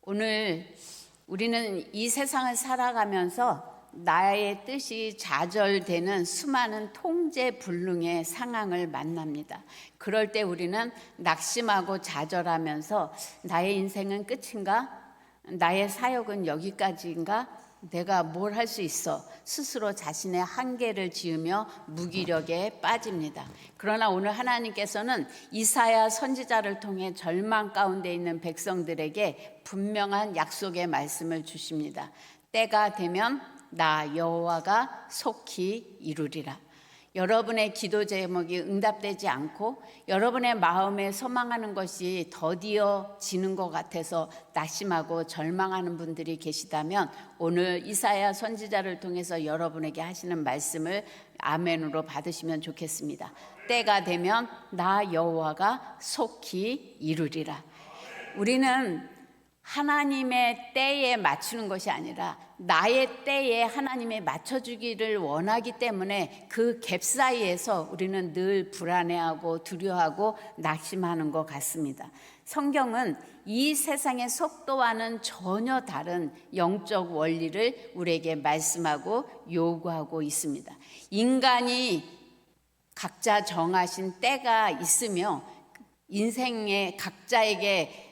오늘 우리는 이 세상을 살아가면서 나의 뜻이 좌절되는 수많은 통제불능의 상황을 만납니다. 그럴 때 우리는 낙심하고 좌절하면서 나의 인생은 끝인가? 나의 사역은 여기까지인가? 내가 뭘 할 수 있어? 스스로 자신의 한계를 지으며 무기력에 빠집니다. 그러나 오늘 하나님께서는 이사야 선지자를 통해 절망 가운데 있는 백성들에게 분명한 약속의 말씀을 주십니다. 때가 되면 나 여호와가 속히 이루리라. 여러분의 기도 제목이 응답되지 않고 여러분의 마음에 소망하는 것이 더디어지는 것 같아서 낙심하고 절망하는 분들이 계시다면 오늘 이사야 선지자를 통해서 여러분에게 하시는 말씀을 아멘으로 받으시면 좋겠습니다. 때가 되면 나 여호와가 속히 이루리라. 우리는 하나님의 때에 맞추는 것이 아니라 나의 때에 하나님이 맞춰주기를 원하기 때문에 그 갭 사이에서 우리는 늘 불안해하고 두려워하고 낙심하는 것 같습니다. 성경은 이 세상의 속도와는 전혀 다른 영적 원리를 우리에게 말씀하고 요구하고 있습니다. 인간이 각자 정하신 때가 있으며 인생의 각자에게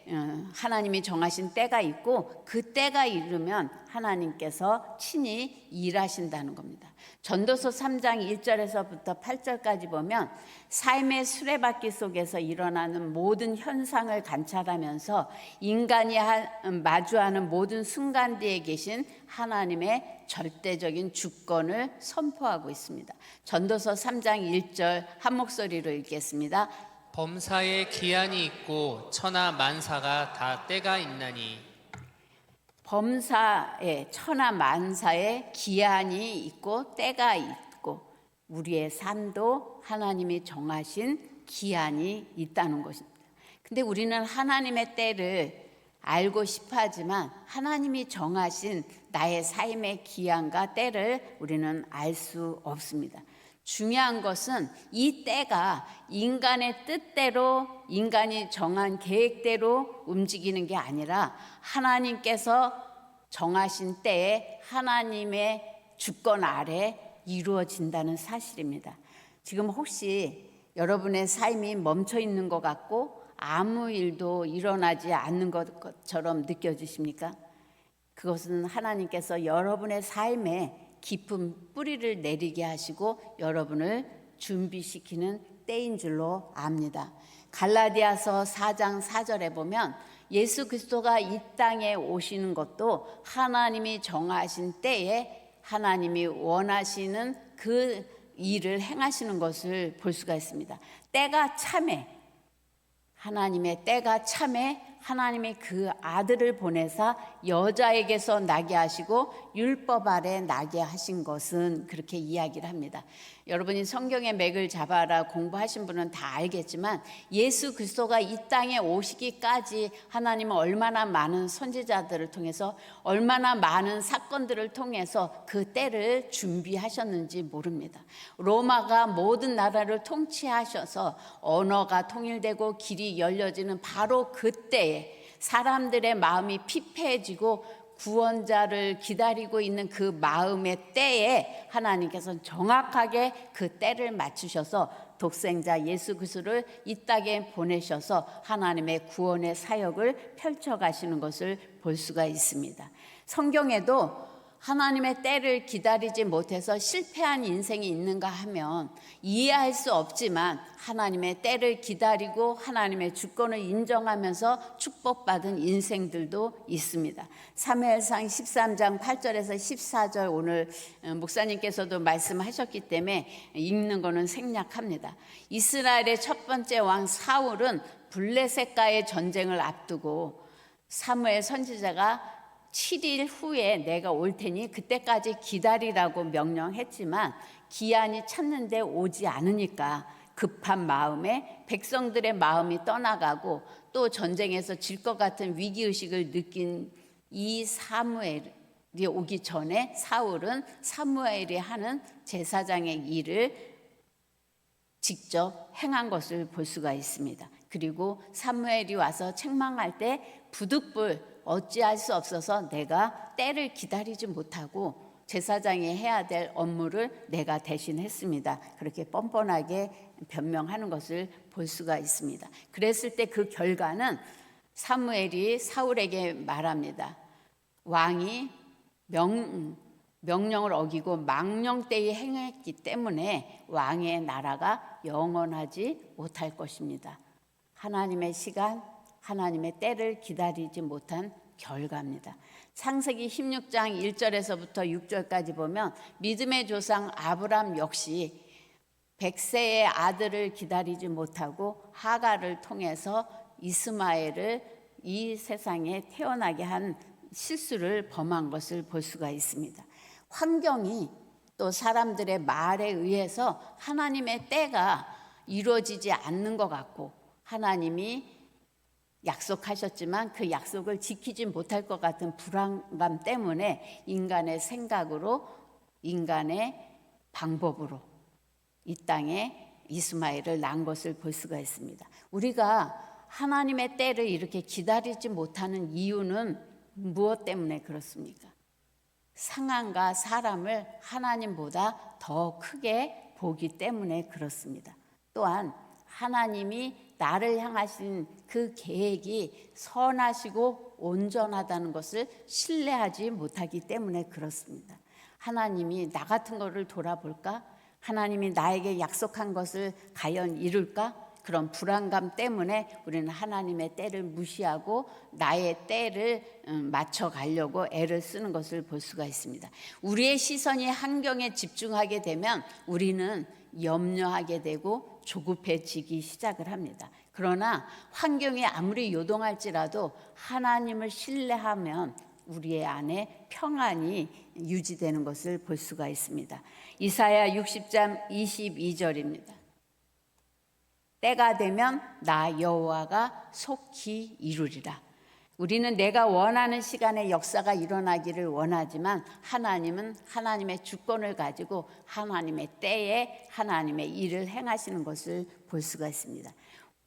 하나님이 정하신 때가 있고 그 때가 이르면 하나님께서 친히 일하신다는 겁니다. 전도서 3장 1절에서부터 8절까지 보면 삶의 수레바퀴 속에서 일어나는 모든 현상을 관찰하면서 인간이 마주하는 모든 순간대에 계신 하나님의 절대적인 주권을 선포하고 있습니다. 전도서 3장 1절 한 목소리로 읽겠습니다. 범사에 기한이 있고 천하 만사가 다 때가 있나니. 범사에 천하 만사에 기한이 있고 때가 있고 우리의 삶도 하나님이 정하신 기한이 있다는 것입니다. 근데 우리는 하나님의 때를 알고 싶어 하지만 하나님이 정하신 나의 삶의 기한과 때를 우리는 알 수 없습니다. 중요한 것은 이 때가 인간의 뜻대로 인간이 정한 계획대로 움직이는 게 아니라 하나님께서 정하신 때에 하나님의 주권 아래 이루어진다는 사실입니다. 지금 혹시 여러분의 삶이 멈춰 있는 것 같고 아무 일도 일어나지 않는 것처럼 느껴지십니까? 그것은 하나님께서 여러분의 삶에 깊은 뿌리를 내리게 하시고 여러분을 준비시키는 때인 줄로 압니다. 갈라디아서 4장 4절에 보면 예수 그리스도가 이 땅에 오시는 것도 하나님이 정하신 때에 하나님이 원하시는 그 일을 행하시는 것을 볼 수가 있습니다. 때가 참에 하나님의 때가 참에 하나님이 그 아들을 보내사 여자에게서 나게 하시고 율법 아래 나게 하신 것은 그렇게 이야기를 합니다. 여러분이 성경의 맥을 잡아라 공부하신 분은 다 알겠지만 예수 그리스도가 이 땅에 오시기까지 하나님은 얼마나 많은 선지자들을 통해서 얼마나 많은 사건들을 통해서 그 때를 준비하셨는지 모릅니다. 로마가 모든 나라를 통치하셔서 언어가 통일되고 길이 열려지는 바로 그때에 사람들의 마음이 피폐해지고 구원자를 기다리고 있는 그 마음의 때에 하나님께서는 정확하게 그 때를 맞추셔서 독생자 예수 그리스도를 이 땅에 보내셔서 하나님의 구원의 사역을 펼쳐가시는 것을 볼 수가 있습니다. 성경에도 하나님의 때를 기다리지 못해서 실패한 인생이 있는가 하면 이해할 수 없지만 하나님의 때를 기다리고 하나님의 주권을 인정하면서 축복받은 인생들도 있습니다. 사무엘상 13장 8절에서 14절 오늘 목사님께서도 말씀하셨기 때문에 읽는 거는 생략합니다. 이스라엘의 첫 번째 왕 사울은 블레셋과의 전쟁을 앞두고 사무엘 선지자가 7일 후에 내가 올 테니 그때까지 기다리라고 명령했지만 기한이 찼는데 오지 않으니까 급한 마음에 백성들의 마음이 떠나가고 또 전쟁에서 질 것 같은 위기의식을 느낀 이 사무엘이 오기 전에 사울은 사무엘이 하는 제사장의 일을 직접 행한 것을 볼 수가 있습니다. 그리고 사무엘이 와서 책망할 때 부득불 어찌할 수 없어서 내가 때를 기다리지 못하고 제사장이 해야 될 업무를 내가 대신했습니다. 그렇게 뻔뻔하게 변명하는 것을 볼 수가 있습니다. 그랬을 때 그 결과는 사무엘이 사울에게 말합니다. 왕이 명령을 어기고 망령되이 행했기 때문에 왕의 나라가 영원하지 못할 것입니다. 하나님의 시간, 하나님의 때를 기다리지 못한 결과입니다. 창세기 16장 1절에서부터 6절까지 보면 믿음의 조상 아브람 역시 100세의 아들을 기다리지 못하고 하갈을 통해서 이스마엘을 이 세상에 태어나게 한 실수를 범한 것을 볼 수가 있습니다. 환경이 또 사람들의 말에 의해서 하나님의 때가 이루어지지 않는 것 같고 하나님이 약속하셨지만 그 약속을 지키지 못할 것 같은 불안감 때문에 인간의 생각으로 인간의 방법으로 이 땅에 이스마엘을 낳은 것을 볼 수가 있습니다. 우리가 하나님의 때를 이렇게 기다리지 못하는 이유는 무엇 때문에 그렇습니까? 상황과 사람을 하나님보다 더 크게 보기 때문에 그렇습니다. 또한 하나님이 나를 향하신 그 계획이 선하시고 온전하다는 것을 신뢰하지 못하기 때문에 그렇습니다. 하나님이 나 같은 거를 돌아볼까? 하나님이 나에게 약속한 것을 과연 이룰까? 그런 불안감 때문에 우리는 하나님의 때를 무시하고 나의 때를 맞춰가려고 애를 쓰는 것을 볼 수가 있습니다. 우리의 시선이 환경에 집중하게 되면 우리는 염려하게 되고 조급해지기 시작을 합니다. 그러나 환경이 아무리 요동할지라도 하나님을 신뢰하면 우리의 안에 평안이 유지되는 것을 볼 수가 있습니다. 이사야 60장 22절입니다. 때가 되면 나 여호와가 속히 이루리라. 우리는 내가 원하는 시간에 역사가 일어나기를 원하지만 하나님은 하나님의 주권을 가지고 하나님의 때에 하나님의 일을 행하시는 것을 볼 수가 있습니다.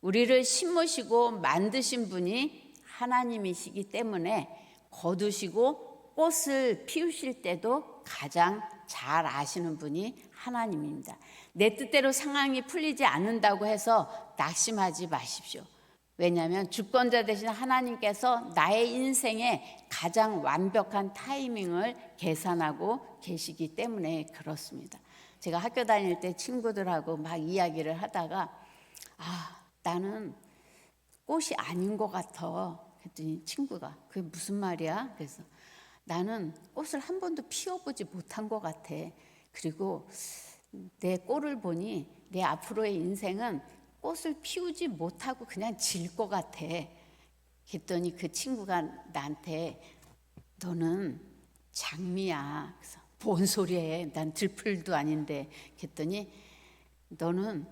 우리를 심으시고 만드신 분이 하나님이시기 때문에 거두시고 꽃을 피우실 때도 가장 잘 아시는 분이 하나님입니다. 내 뜻대로 상황이 풀리지 않는다고 해서 낙심하지 마십시오. 왜냐하면 주권자 되신 하나님께서 나의 인생에 가장 완벽한 타이밍을 계산하고 계시기 때문에 그렇습니다. 제가 학교 다닐 때 친구들하고 막 이야기를 하다가 나는 꽃이 아닌 것 같아. 그랬더니 친구가 그게 무슨 말이야? 그래서 나는 꽃을 한 번도 피워보지 못한 것 같아. 그리고 내 꼴을 보니 내 앞으로의 인생은 꽃을 피우지 못하고 그냥 질 것 같아. 그랬더니 그 친구가 나한테 너는 장미야. 그래서 뭔 소리해? 난 들풀도 아닌데. 그랬더니 너는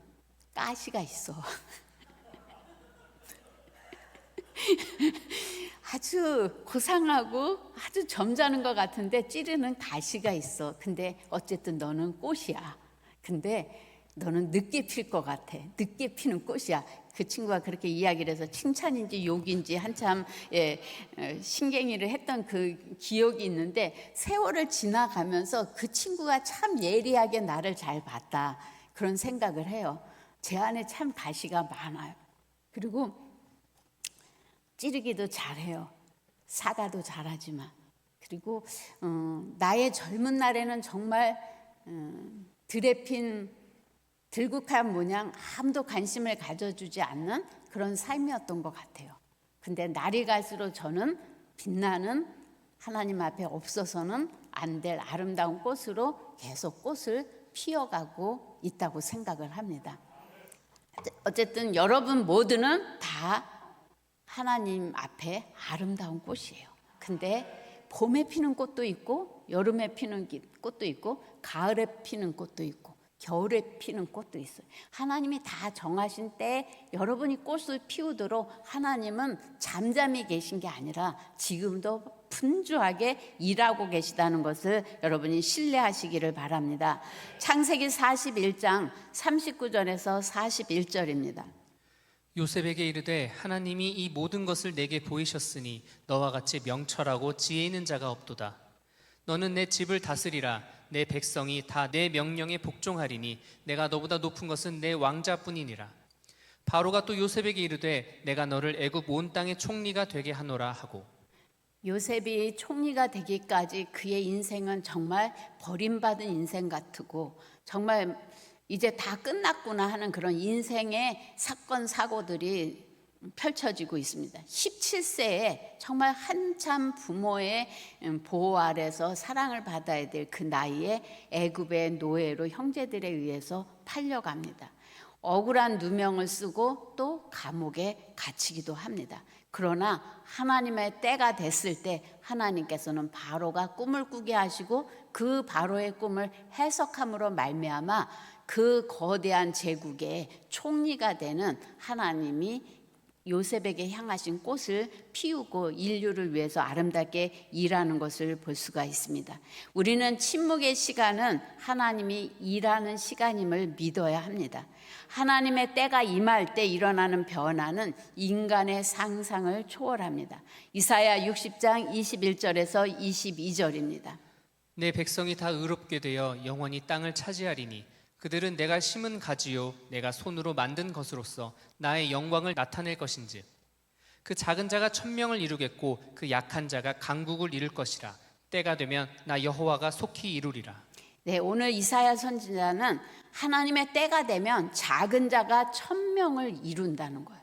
가시가 있어. 아주 고상하고 아주 점잖은 것 같은데 찌르는 가시가 있어. 근데 어쨌든 너는 꽃이야. 근데 너는 늦게 필 것 같아. 늦게 피는 꽃이야. 그 친구가 그렇게 이야기를 해서 칭찬인지 욕인지 한참 신경이를 했던 그 기억이 있는데 세월을 지나가면서 그 친구가 참 예리하게 나를 잘 봤다. 그런 생각을 해요. 제 안에 참 가시가 많아요. 그리고 찌르기도 잘해요. 사과도 잘하지만. 그리고 나의 젊은 날에는 정말 들에 핀 들국화 모양 아무도 관심을 가져주지 않는 그런 삶이었던 것 같아요. 근데 날이 갈수록 저는 빛나는 하나님 앞에 없어서는 안 될 아름다운 꽃으로 계속 꽃을 피워가고 있다고 생각을 합니다. 어쨌든 여러분 모두는 다 하나님 앞에 아름다운 꽃이에요. 근데 봄에 피는 꽃도 있고 여름에 피는 꽃도 있고 가을에 피는 꽃도 있고 겨울에 피는 꽃도 있어요. 하나님이 다 정하신 때에 여러분이 꽃을 피우도록 하나님은 잠잠히 계신 게 아니라 지금도 분주하게 일하고 계시다는 것을 여러분이 신뢰하시기를 바랍니다. 창세기 41장 39절에서 41절입니다. 요셉에게 이르되 하나님이 이 모든 것을 내게 보이셨으니 너와 같이 명철하고 지혜 있는 자가 없도다. 너는 내 집을 다스리라. 내 백성이 다 내 명령에 복종하리니 내가 너보다 높은 것은 내 왕자뿐이니라. 바로가 또 요셉에게 이르되 내가 너를 애굽 온 땅의 총리가 되게 하노라 하고. 요셉이 총리가 되기까지 그의 인생은 정말 버림받은 인생 같고 정말 이제 다 끝났구나 하는 그런 인생의 사건 사고들이 펼쳐지고 있습니다. 17세에 정말 한참 부모의 보호 아래서 사랑을 받아야 될 그 나이에 애굽의 노예로 형제들에 의해서 팔려갑니다. 억울한 누명을 쓰고 또 감옥에 갇히기도 합니다. 그러나 하나님의 때가 됐을 때 하나님께서는 바로가 꿈을 꾸게 하시고 그 바로의 꿈을 해석함으로 말미암아 그 거대한 제국의 총리가 되는 하나님이 요셉에게 향하신 꽃을 피우고 인류를 위해서 아름답게 일하는 것을 볼 수가 있습니다. 우리는 침묵의 시간은 하나님이 일하는 시간임을 믿어야 합니다. 하나님의 때가 임할 때 일어나는 변화는 인간의 상상을 초월합니다. 이사야 60장 21절에서 22절입니다. 내 백성이 다 의롭게 되어 영원히 땅을 차지하리니 그들은 내가 심은 가지요 내가 손으로 만든 것으로서 나의 영광을 나타낼 것인즉 그 작은 자가 1000명을 이루겠고 그 약한 자가 강국을 이룰 것이라. 때가 되면 나 여호와가 속히 이루리라. 네, 오늘 이사야 선지자는 하나님의 때가 되면 작은 자가 1000명을 이룬다는 거예요.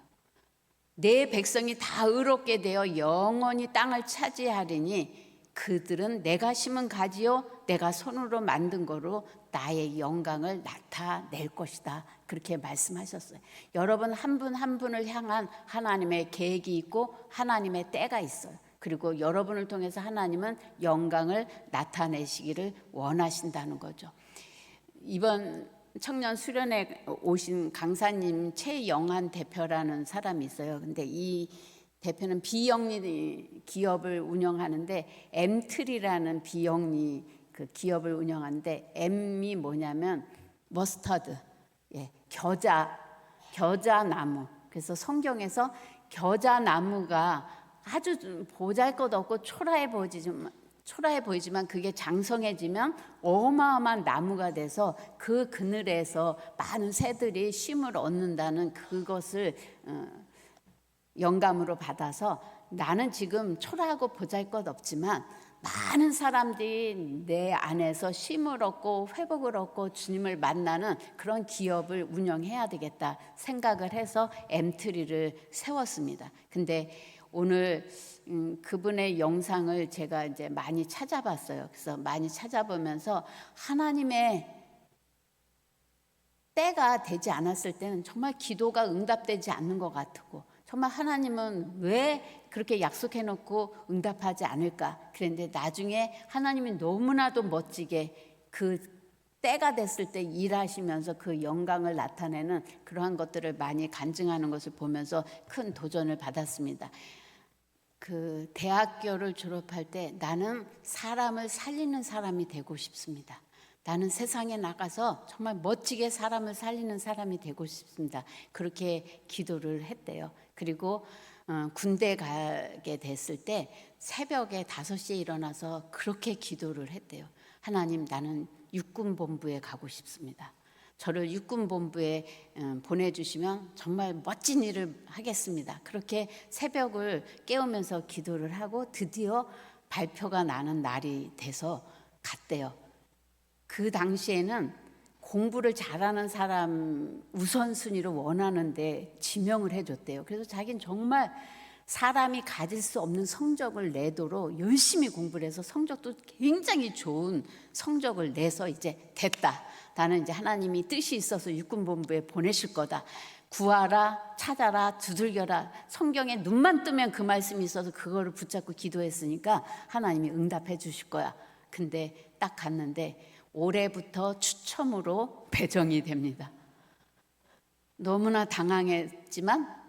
내 백성이 다 의롭게 되어 영원히 땅을 차지하리니 그들은 내가 심은 가지요 내가 손으로 만든 거로 나의 영광을 나타낼 것이다. 그렇게 말씀하셨어요. 여러분 한 분 한 분을 향한 하나님의 계획이 있고 하나님의 때가 있어요. 그리고 여러분을 통해서 하나님은 영광을 나타내시기를 원하신다는 거죠. 이번 청년 수련회 오신 강사님 최영한 대표라는 사람이 있어요. 근데 이 대표는 비영리 기업을 운영하는데 엠트리라는 비영리 그 기업을 운영하는데 M이 뭐냐면 머스터드, 겨자나무. 그래서 성경에서 겨자나무가 아주 보잘것없고 초라해 보이지만 그게 장성해지면 어마어마한 나무가 돼서 그 그늘에서 많은 새들이 쉼을 얻는다는 그것을 영감으로 받아서 나는 지금 초라하고 보잘것없지만 많은 사람들이 내 안에서 쉼을 얻고 회복을 얻고 주님을 만나는 그런 기업을 운영해야 되겠다 생각을 해서 엠트리를 세웠습니다. 근데 오늘 그분의 영상을 제가 이제 많이 찾아봤어요. 그래서 많이 찾아보면서 하나님의 때가 되지 않았을 때는 정말 기도가 응답되지 않는 것 같고 정말 하나님은 왜 그렇게 약속해놓고 응답하지 않을까? 그런데 나중에 하나님이 너무나도 멋지게 그 때가 됐을 때 일하시면서 그 영광을 나타내는 그러한 것들을 많이 간증하는 것을 보면서 큰 도전을 받았습니다. 그 대학교를 졸업할 때 나는 사람을 살리는 사람이 되고 싶습니다. 나는 세상에 나가서 정말 멋지게 사람을 살리는 사람이 되고 싶습니다. 그렇게 기도를 했대요. 그리고 군대 가게 됐을 때 새벽에 5시에 일어나서 그렇게 기도를 했대요. 하나님, 나는 육군본부에 가고 싶습니다. 저를 육군본부에 보내주시면 정말 멋진 일을 하겠습니다. 그렇게 새벽을 깨우면서 기도를 하고 드디어 발표가 나는 날이 돼서 갔대요. 그 당시에는 공부를 잘하는 사람 우선순위로 원하는데 지명을 해줬대요. 그래서 자기는 정말 사람이 가질 수 없는 성적을 내도록 열심히 공부를 해서 성적도 굉장히 좋은 성적을 내서 이제 됐다. 나는 이제 하나님이 뜻이 있어서 육군본부에 보내실 거다. 구하라, 찾아라, 두들겨라. 성경에 눈만 뜨면 그 말씀이 있어서 그거를 붙잡고 기도했으니까 하나님이 응답해 주실 거야. 근데 딱 갔는데 올해부터 추첨으로 배정이 됩니다. 너무나 당황했지만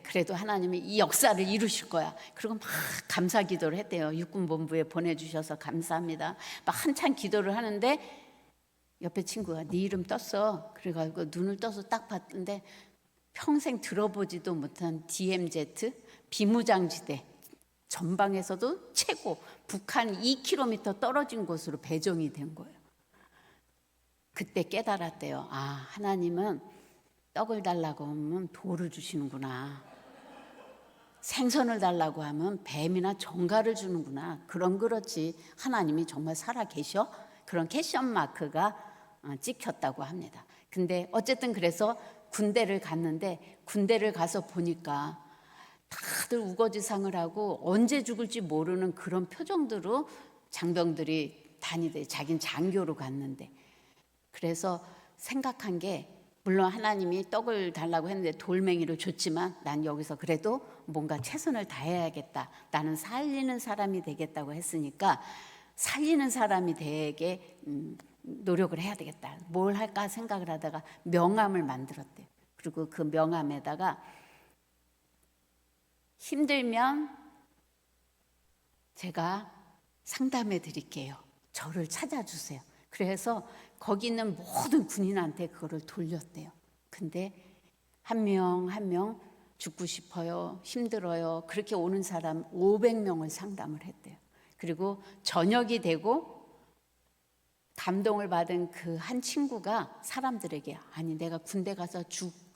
그래도 하나님이 이 역사를 이루실 거야. 그리고 막 감사 기도를 했대요. 육군본부에 보내주셔서 감사합니다. 막 한참 기도를 하는데 옆에 친구가 네 이름 떴어. 그래가지고 눈을 떠서 딱 봤는데 평생 들어보지도 못한 DMZ 비무장지대 전방에서도 최고 북한 2km 떨어진 곳으로 배정이 된 거예요. 그때 깨달았대요. 아, 하나님은 떡을 달라고 하면 돌을 주시는구나. 생선을 달라고 하면 뱀이나 정갈을 주는구나. 그럼 그렇지 하나님이 정말 살아 계셔? 그런 캐션 마크가 찍혔다고 합니다. 근데 어쨌든 그래서 군대를 갔는데 군대를 가서 보니까 다들 우거지상을 하고 언제 죽을지 모르는 그런 표정들로 장병들이 다니대. 자긴 장교로 갔는데. 그래서 생각한 게 물론 하나님이 떡을 달라고 했는데 돌멩이를 줬지만 난 여기서 그래도 뭔가 최선을 다해야겠다. 나는 살리는 사람이 되겠다고 했으니까 살리는 사람이 되게 노력을 해야 되겠다. 뭘 할까 생각을 하다가 명함을 만들었대요. 그리고 그 명함에다가 힘들면 제가 상담해 드릴게요. 저를 찾아주세요. 그래서 거기 있는 모든 군인한테 그거를 돌렸대요. 근데 한 명 한 명 죽고 싶어요, 힘들어요, 그렇게 오는 사람 500명을 상담을 했대요. 그리고 저녁이 되고 감동을 받은 그 한 친구가 사람들에게 아니 내가 군대 가서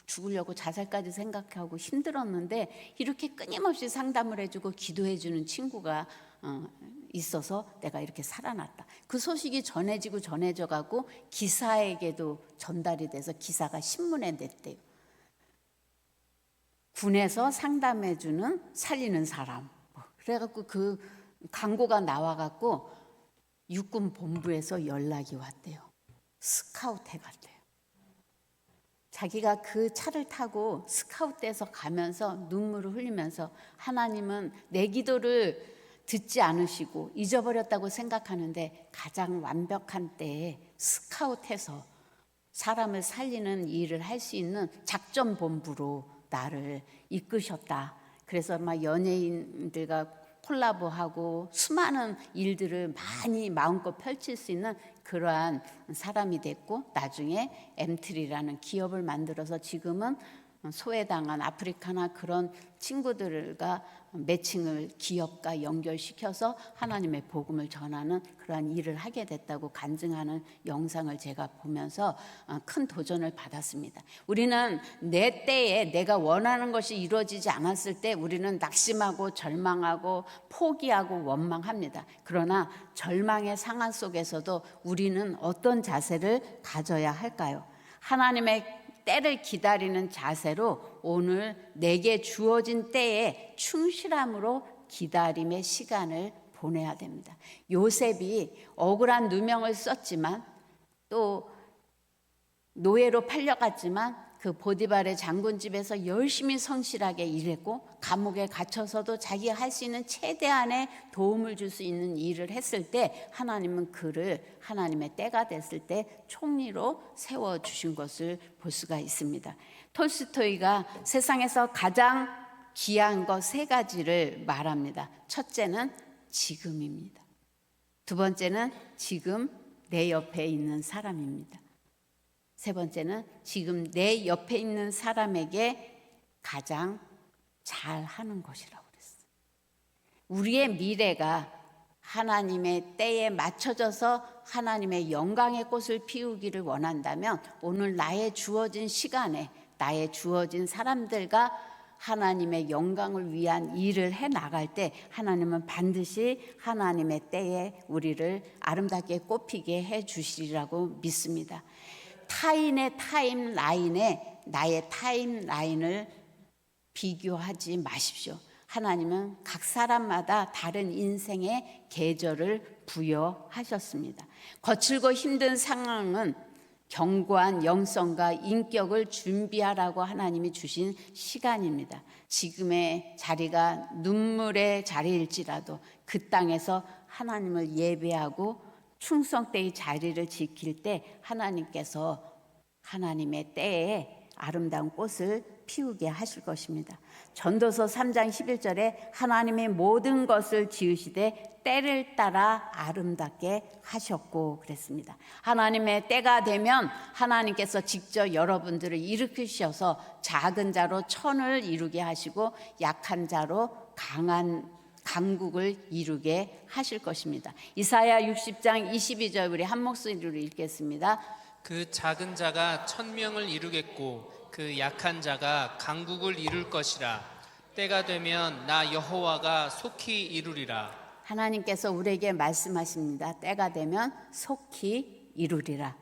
죽으려고 자살까지 생각하고 힘들었는데 이렇게 끊임없이 상담을 해주고 기도해주는 친구가 있어서 내가 이렇게 살아났다. 그 소식이 전해져 가고 기사에게도 전달이 돼서 기사가 신문에 냈대요. 군에서 상담해주는 살리는 사람. 그래갖고 그 광고가 나와갖고 육군 본부에서 연락이 왔대요. 스카우트 해갔대요. 자기가 그 차를 타고 스카우트에서 가면서 눈물을 흘리면서 하나님은 내 기도를 듣지 않으시고 잊어버렸다고 생각하는데 가장 완벽한 때에 스카우트해서 사람을 살리는 일을 할 수 있는 작전본부로 나를 이끄셨다. 그래서 막 연예인들과 콜라보하고 수많은 일들을 많이 마음껏 펼칠 수 있는 그러한 사람이 됐고 나중에 엠트리라는 기업을 만들어서 지금은 소외당한 아프리카나 그런 친구들과 매칭을 기업과 연결시켜서 하나님의 복음을 전하는 그러한 일을 하게 됐다고 간증하는 영상을 제가 보면서 큰 도전을 받았습니다. 우리는 내 때에 내가 원하는 것이 이루어지지 않았을 때 우리는 낙심하고 절망하고 포기하고 원망합니다. 그러나 절망의 상황 속에서도 우리는 어떤 자세를 가져야 할까요? 하나님의 때를 기다리는 자세로 오늘 내게 주어진 때에 충실함으로 기다림의 시간을 보내야 됩니다. 요셉이 억울한 누명을 썼지만 또 노예로 팔려갔지만 그 보디발의 장군 집에서 열심히 성실하게 일했고 감옥에 갇혀서도 자기가 할 수 있는 최대한의 도움을 줄 수 있는 일을 했을 때 하나님은 그를 하나님의 때가 됐을 때 총리로 세워주신 것을 볼 수가 있습니다. 톨스토이가 세상에서 가장 귀한 것 3가지를 말합니다. 첫째는 지금입니다. 두 번째는 지금 내 옆에 있는 사람입니다. 세 번째는 지금 내 옆에 있는 사람에게 가장 잘하는 것이라고 그랬어요. 우리의 미래가 하나님의 때에 맞춰져서 하나님의 영광의 꽃을 피우기를 원한다면 오늘 나의 주어진 시간에 나의 주어진 사람들과 하나님의 영광을 위한 일을 해 나갈 때 하나님은 반드시 하나님의 때에 우리를 아름답게 꽃피게 해 주시리라고 믿습니다. 타인의 타임라인에 나의 타임라인을 비교하지 마십시오. 하나님은 각 사람마다 다른 인생의 계절을 부여하셨습니다. 거칠고 힘든 상황은 견고한 영성과 인격을 준비하라고 하나님이 주신 시간입니다. 지금의 자리가 눈물의 자리일지라도 그 땅에서 하나님을 예배하고 충성되이 자리를 지킬 때 하나님께서 하나님의 때에 아름다운 꽃을 피우게 하실 것입니다. 전도서 3장 11절에 하나님이 모든 것을 지으시되 때를 따라 아름답게 하셨고 그랬습니다. 하나님의 때가 되면 하나님께서 직접 여러분들을 일으키셔서 작은 자로 천을 이루게 하시고 약한 자로 강국을 이루게 하실 것입니다. 이사야 60장 22절 우리 한 목소리로 읽겠습니다. 그 작은 자가 1000명을 이루겠고 그 약한 자가 강국을 이룰 것이라. 때가 되면 나 여호와가 속히 이루리라. 하나님께서 우리에게 말씀하십니다. 때가 되면 속히 이루리라.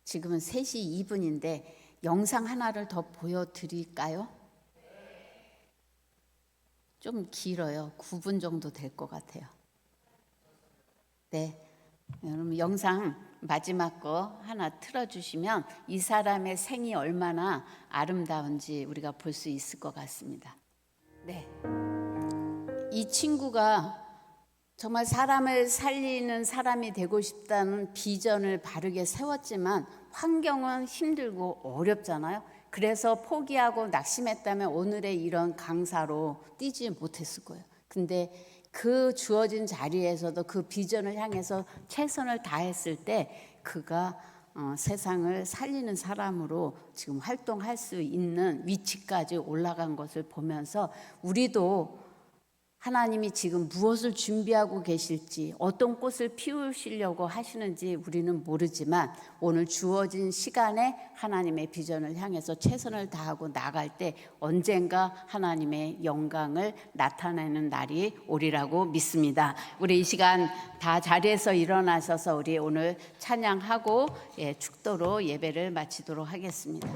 지금은 3시 2분인데 영상 하나를 더 보여드릴까요? 좀 길어요. 9분 정도 될 것 같아요. 네, 여러분 영상 마지막 거 하나 틀어주시면 이 사람의 생이 얼마나 아름다운지 우리가 볼 수 있을 것 같습니다. 네, 이 친구가 정말 사람을 살리는 사람이 되고 싶다는 비전을 바르게 세웠지만 환경은 힘들고 어렵잖아요. 그래서 포기하고 낙심했다면 오늘의 이런 강사로 뛰지 못했을 거예요. 근데 그 주어진 자리에서도 그 비전을 향해서 최선을 다했을 때 그가 세상을 살리는 사람으로 지금 활동할 수 있는 위치까지 올라간 것을 보면서 우리도 하나님이 지금 무엇을 준비하고 계실지 어떤 꽃을 피우시려고 하시는지 우리는 모르지만 오늘 주어진 시간에 하나님의 비전을 향해서 최선을 다하고 나갈 때 언젠가 하나님의 영광을 나타내는 날이 오리라고 믿습니다. 우리 이 시간 다 자리에서 일어나셔서 우리 오늘 찬양하고 축도로 예배를 마치도록 하겠습니다.